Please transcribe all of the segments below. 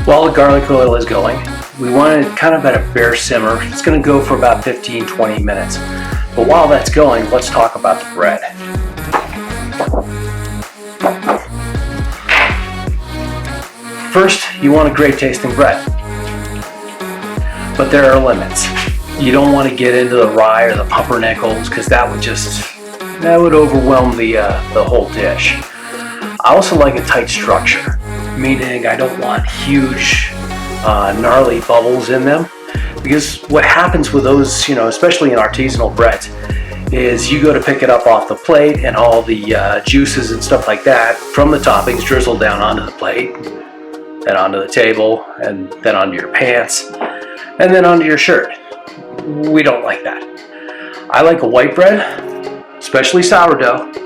While the garlic oil is going, we want it kind of at a bare simmer. It's going to go for about 15-20 minutes. But while that's going, let's talk about the bread. First, you want a great tasting bread. But there are limits. You don't want to get into the rye or the pumpernickels because that would overwhelm the whole dish. I also like a tight structure, meaning I don't want huge gnarly bubbles in them, because what happens with those, especially in artisanal breads, is you go to pick it up off the plate and all the juices and stuff like that from the toppings drizzle down onto the plate, then onto the table, and then onto your pants, and then onto your shirt. We don't like that. I like a white bread, especially sourdough.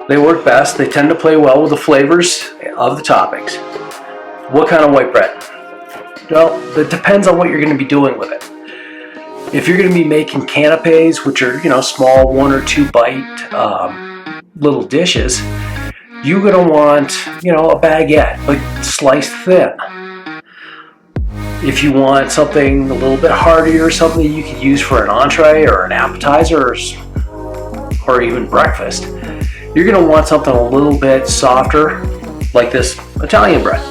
They work best. They tend to play well with the flavors of the toppings. What kind of white bread? Well, it depends on what you're going to be doing with it. If you're going to be making canapes, which are, small 1 or 2 bite little dishes, you're going to want, a baguette, but sliced thin. If you want something a little bit heartier, something you could use for an entree or an appetizer or even breakfast, you're going to want something a little bit softer, like this Italian bread.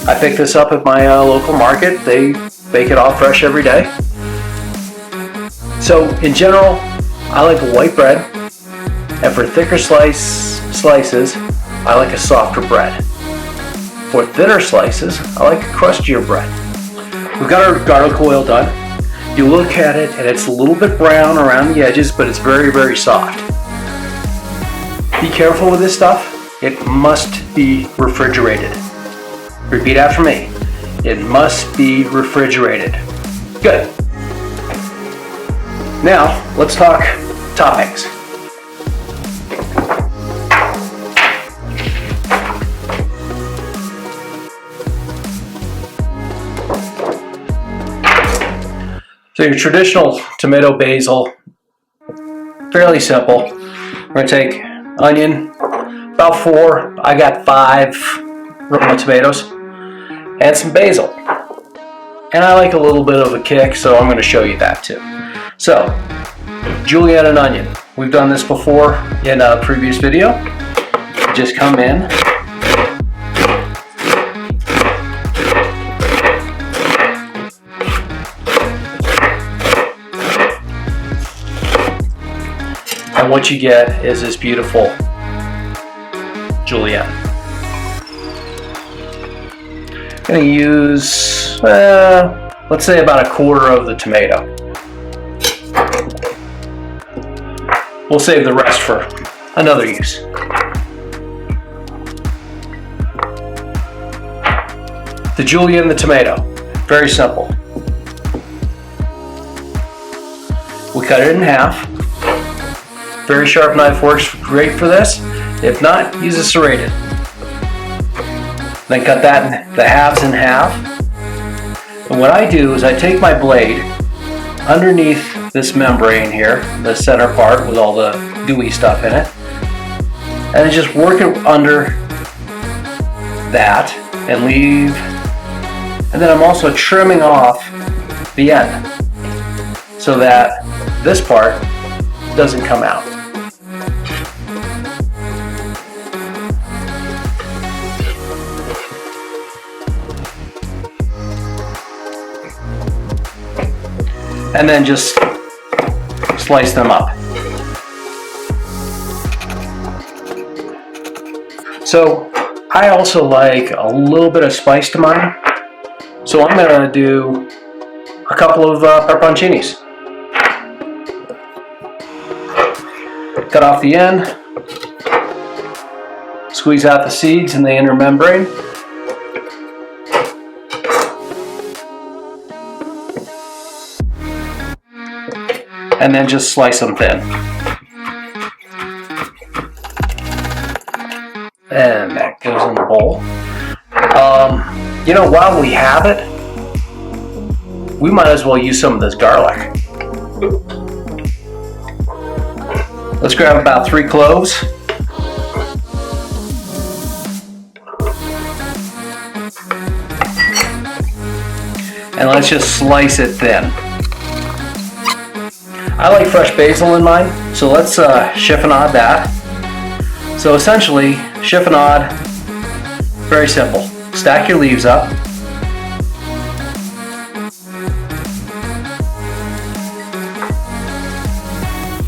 I picked this up at my local market. They bake it all fresh every day. So in general, I like a white bread, and for thicker slices, I like a softer bread. For thinner slices, I like a crustier bread. We've got our garlic oil done. You look at it and it's a little bit brown around the edges, but it's very, very soft. Be careful with this stuff. It must be refrigerated. Repeat after me. It must be refrigerated. Good. Now, let's talk toppings. So your traditional tomato basil, fairly simple. We're going to take onion, about 4, I got 5 Roma tomatoes, and some basil. And I like a little bit of a kick, so I'm going to show you that too. So, julienne and onion. We've done this before in a previous video. Just come in. And what you get is this beautiful julienne. I'm going to use, let's say about 1/4 of the tomato. We'll save the rest for another use. The julienne, the tomato, very simple. We cut it in half. Very sharp knife works great for this. If not, use a serrated. Then cut the halves in half. And what I do is I take my blade underneath this membrane here, the center part with all the gooey stuff in it, and I just work it under that and leave. And then I'm also trimming off the end so that this part doesn't come out. And then just slice them up. So I also like a little bit of spice to mine. So I'm going to do a couple of peperoncinis. Cut off the end, squeeze out the seeds in the inner membrane. And then just slice them thin. And that goes in the bowl. While we have it, we might as well use some of this garlic. Let's grab about 3 cloves. And let's just slice it thin. I like fresh basil in mine, so let's chiffonade that. So essentially, chiffonade, very simple. Stack your leaves up.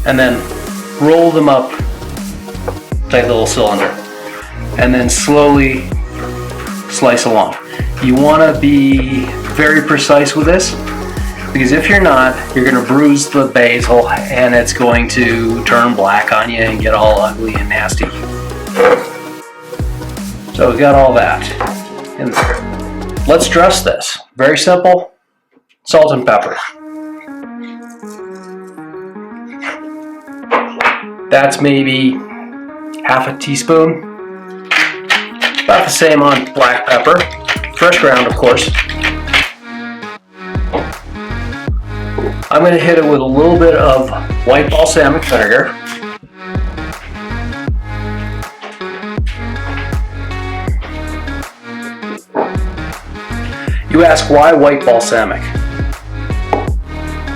And then roll them up like a little cylinder. And then slowly slice along. You want to be very precise with this, because if you're not, you're going to bruise the basil and it's going to turn black on you and get all ugly and nasty. So we got all that in there. Let's dress this. Very simple. Salt and pepper. That's maybe half a teaspoon. About the same on black pepper. Fresh ground, of course. I'm going to hit it with a little bit of white balsamic vinegar. You ask, why white balsamic?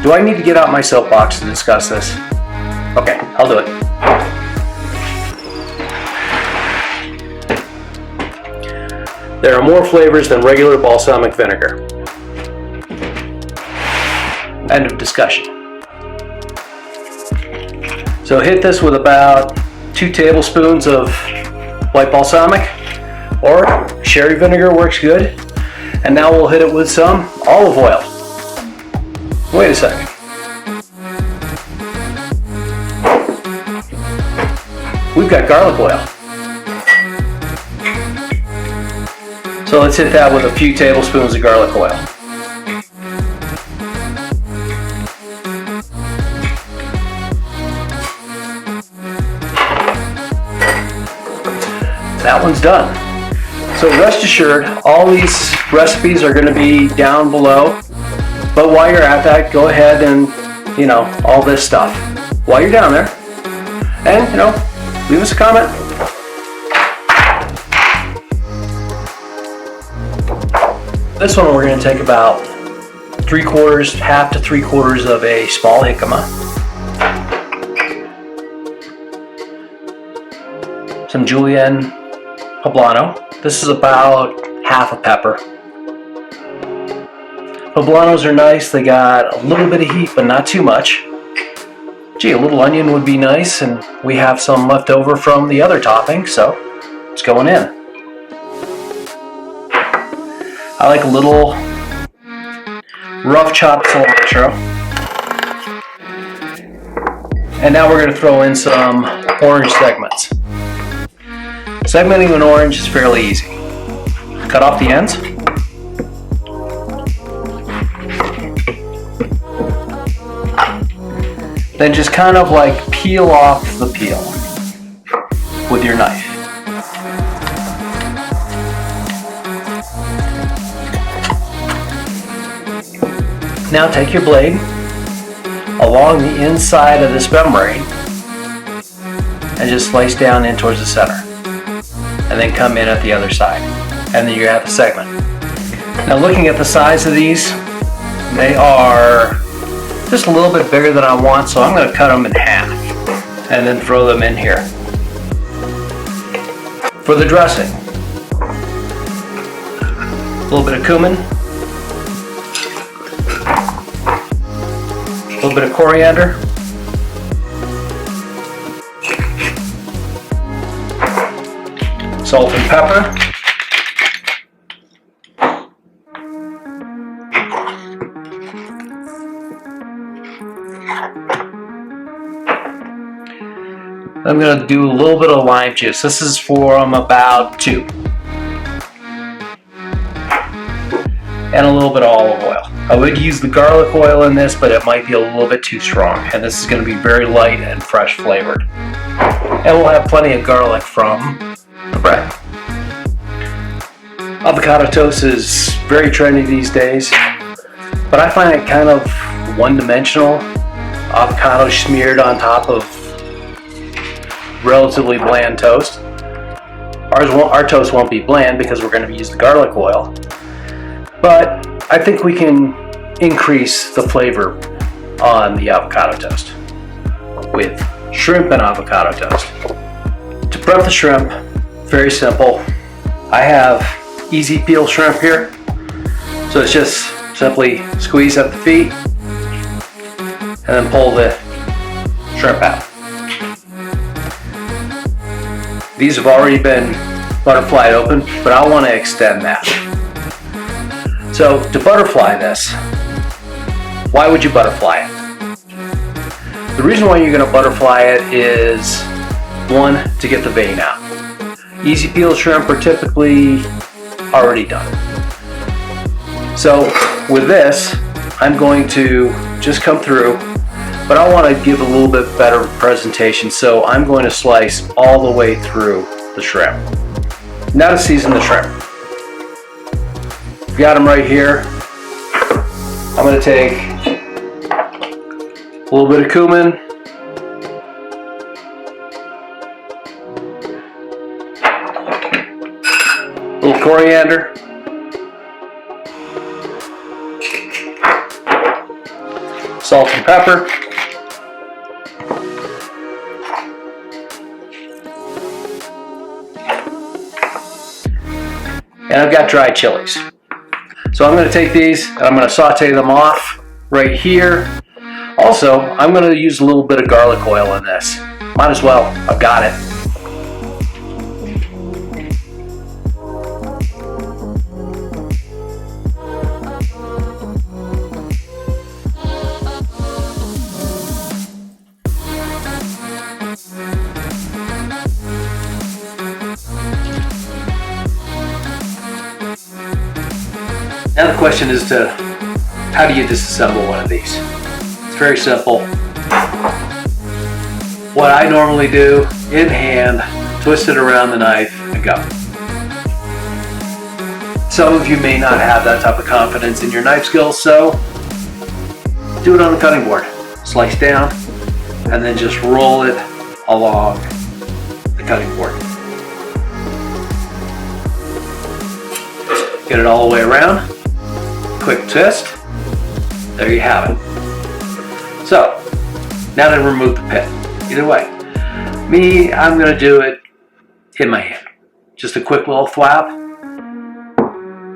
Do I need to get out my soapbox to discuss this? Okay, I'll do it. There are more flavors than regular balsamic vinegar. End of discussion. So hit this with about 2 tablespoons of white balsamic, or sherry vinegar works good. And now we'll hit it with some olive oil. Wait a second. We've got garlic oil. So let's hit that with a few tablespoons of garlic oil. That one's done. So rest assured, all these recipes are going to be down below. But while you're at that, go ahead and, all this stuff. While you're down there, and, leave us a comment. This one we're going to take about half to 3/4 of a small jicama. Some julienned poblano. This is about half a pepper. Poblanos are nice. They got a little bit of heat, but not too much. Gee, a little onion would be nice, and we have some left over from the other topping, so it's going in. I like a little rough chopped cilantro. And now we're going to throw in some orange segments. Segmenting an orange is fairly easy. Cut off the ends. Then just kind of like peel off the peel with your knife. Now take your blade along the inside of this membrane and just slice down in towards the center. And then come in at the other side. And then you have a segment. Now looking at the size of these, they are just a little bit bigger than I want, so I'm going to cut them in half and then throw them in here. For the dressing, a little bit of cumin, a little bit of coriander, salt and pepper, I'm going to do a little bit of lime juice. This is for about 2. And a little bit of olive oil. I would use the garlic oil in this, but it might be a little bit too strong. And this is going to be very light and fresh flavored. And we'll have plenty of garlic from the bread. Avocado toast is very trendy these days, but I find it kind of one-dimensional. Avocado smeared on top of relatively bland toast. Our toast won't be bland because we're going to use the garlic oil, but I I think we can increase the flavor on the avocado toast with shrimp and avocado toast. To prep the shrimp, very simple. I have easy peel shrimp here. So it's just simply squeeze up the feet and then pull the shrimp out. These have already been butterflied open, but I want to extend that. So to butterfly this, why would you butterfly it? The reason why you're going to butterfly it is, one, to get the vein out. Easy peel shrimp are typically already done. So with this, I'm going to just come through, but I want to give a little bit better presentation, so I'm going to slice all the way through the shrimp. Now to season the shrimp. Got them right here. I'm going to take a little bit of cumin, a little coriander, salt and pepper, and I've got dried chilies. So I'm going to take these and I'm going to saute them off right here. Also, I'm going to use a little bit of garlic oil in this. Might as well, I've got it. Now the question is how do you disassemble one of these? It's very simple. What I normally do, in hand, twist it around the knife and go. Some of you may not have that type of confidence in your knife skills, so do it on the cutting board. Slice down and then just roll it along the cutting board. Get it all the way around. Quick twist. There you have it. So, now to remove the pit. Either way. Me, I'm going to do it in my hand. Just a quick little thwap.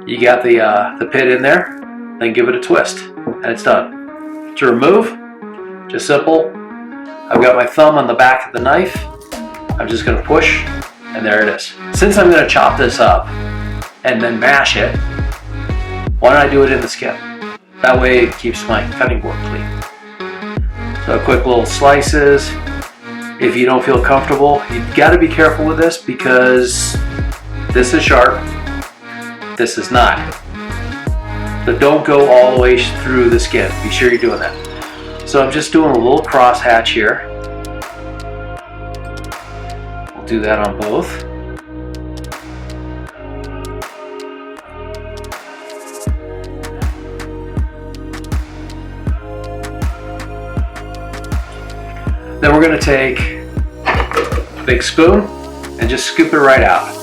You got the pit in there, then give it a twist, and it's done. To remove, just simple. I've got my thumb on the back of the knife. I'm just going to push, and there it is. Since I'm going to chop this up and then mash it, why don't I do it in the skin? That way it keeps my cutting board clean. So quick little slices. If you don't feel comfortable, you've got to be careful with this because this is sharp, this is not. So don't go all the way through the skin. Be sure you're doing that. So I'm just doing a little cross hatch here. We'll do that on both. Then we're going to take a big spoon and just scoop it right out.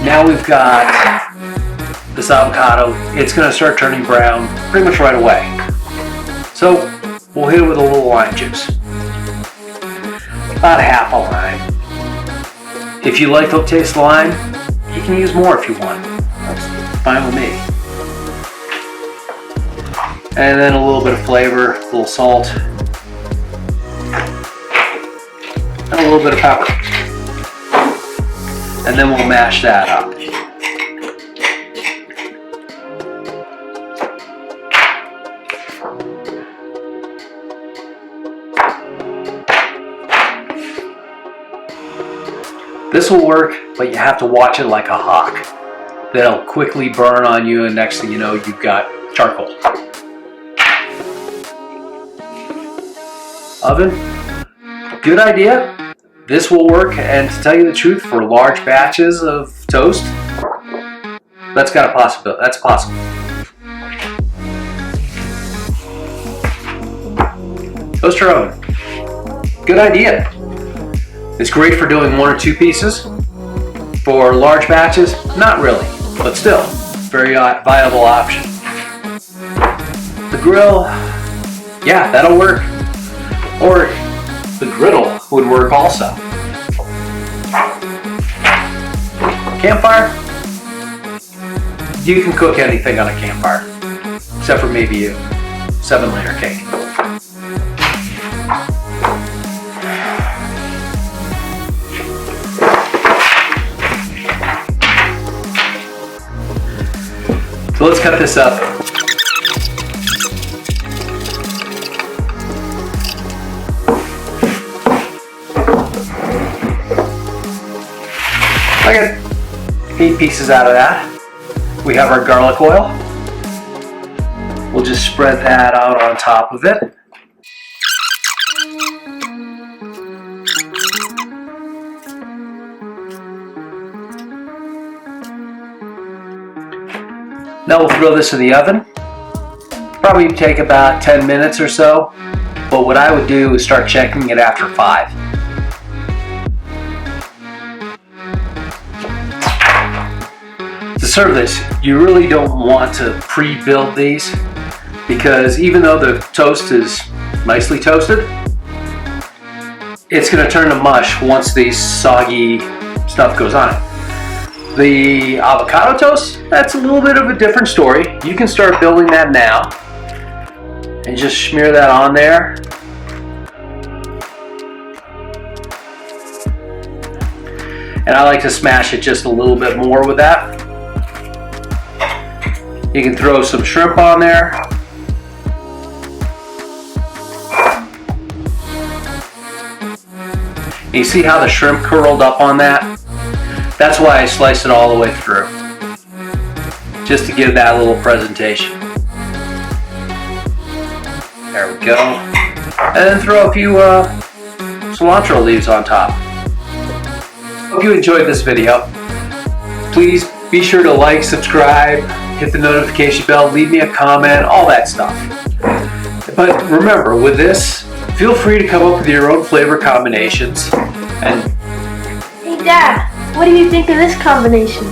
Now we've got this avocado. It's going to start turning brown pretty much right away. So we'll hit it with a little lime juice. About half a lime. If you like the taste of lime, you can use more if you want. That's fine with me. And then a little bit of flavor, a little salt, and a little bit of pepper. And then we'll mash that up. This will work, but you have to watch it like a hawk. That'll quickly burn on you, and next thing you know, you've got charcoal. Oven, good idea. This will work, and to tell you the truth, for large batches of toast, That's got a possibility. That's possible. Toaster oven. Good idea. It's great for doing 1 or 2 pieces. For large batches, not really, but still, very viable option. The grill, yeah, that'll work. Or the griddle would work also. Campfire, you can cook anything on a campfire, except for maybe you. 7-layer cake. So let's cut this up. I got 8 pieces out of that. We have our garlic oil. We'll just spread that out on top of it. Now we'll throw this in the oven. Probably take about 10 minutes or so, but what I would do is start checking it after 5. To serve this, you really don't want to pre-build these, because even though the toast is nicely toasted, it's going to turn to mush once the soggy stuff goes on it. The avocado toast, that's a little bit of a different story. You can start building that now and just smear that on there. And I like to smash it just a little bit more with that. You can throw some shrimp on there. You see how the shrimp curled up on that? That's why I sliced it all the way through, just to give that little presentation. There we go. And then throw a few cilantro leaves on top. Hope you enjoyed this video. Please be sure to like, subscribe, hit the notification bell, leave me a comment, all that stuff. But remember, with this, feel free to come up with your own flavor combinations. And hey Dad, what do you think of this combination?